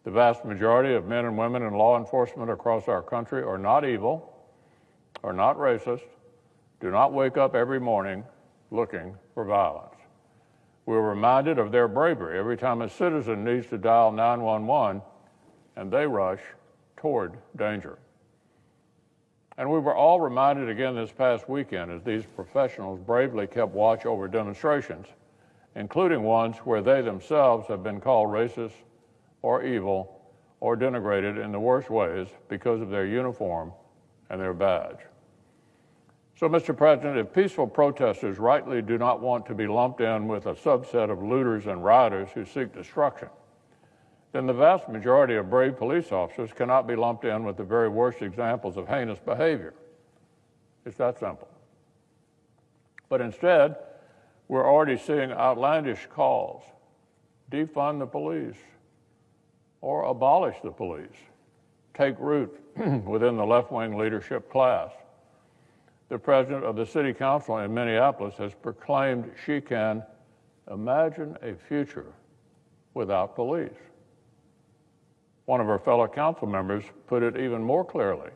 The vast majority of men and women in law enforcement across our country are not evil, are not racist, do not wake up every morning looking for violence. We're reminded of their bravery every time a citizen needs to dial 911 and they rush toward danger. And we were all reminded again this past weekend as these professionals bravely kept watch over demonstrations, including ones where they themselves have been called racist or evil or denigrated in the worst ways because of their uniform and their badge. So, Mr. President, if peaceful protesters rightly do not want to be lumped in with a subset of looters and rioters who seek destruction, then the vast majority of brave police officers cannot be lumped in with the very worst examples of heinous behavior. It's that simple. But instead, we're already seeing outlandish calls, defund the police or abolish the police, take root within the left-wing leadership class. The president of the city council in Minneapolis has proclaimed she can imagine a future without police. One of her fellow council members put it even more clearly.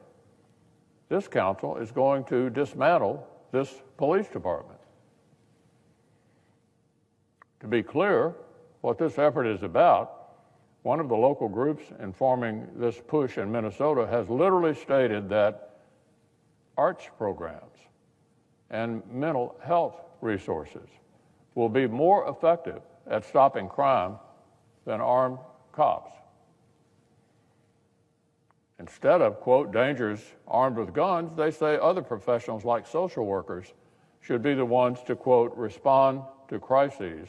This council is going to dismantle this police department. To be clear, what this effort is about, one of the local groups informing this push in Minnesota has literally stated that arts programs and mental health resources will be more effective at stopping crime than armed cops. Instead of, quote, dangers armed with guns, they say other professionals like social workers should be the ones to, quote, respond to crises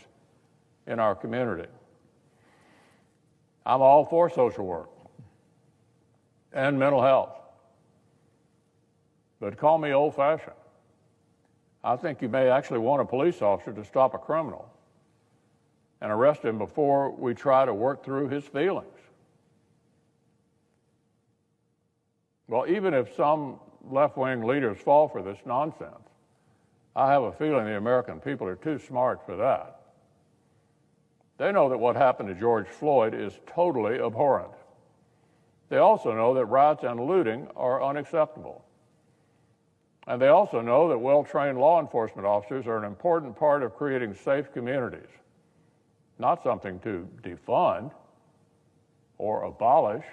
in our community. I'm all for social work and mental health, but call me old-fashioned. I think you may actually want a police officer to stop a criminal and arrest him before we try to work through his feelings. Well, even if some left-wing leaders fall for this nonsense, I have a feeling the American people are too smart for that. They know that what happened to George Floyd is totally abhorrent. They also know that riots and looting are unacceptable. And they also know that well-trained law enforcement officers are an important part of creating safe communities, not something to defund or abolish.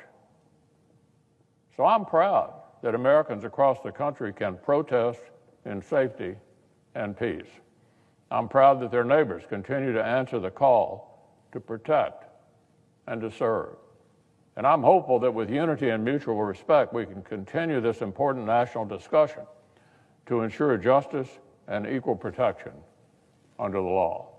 So I'm proud that Americans across the country can protest in safety and peace. I'm proud that their neighbors continue to answer the call to protect and to serve. And I'm hopeful that with unity and mutual respect, we can continue this important national discussion to ensure justice and equal protection under the law.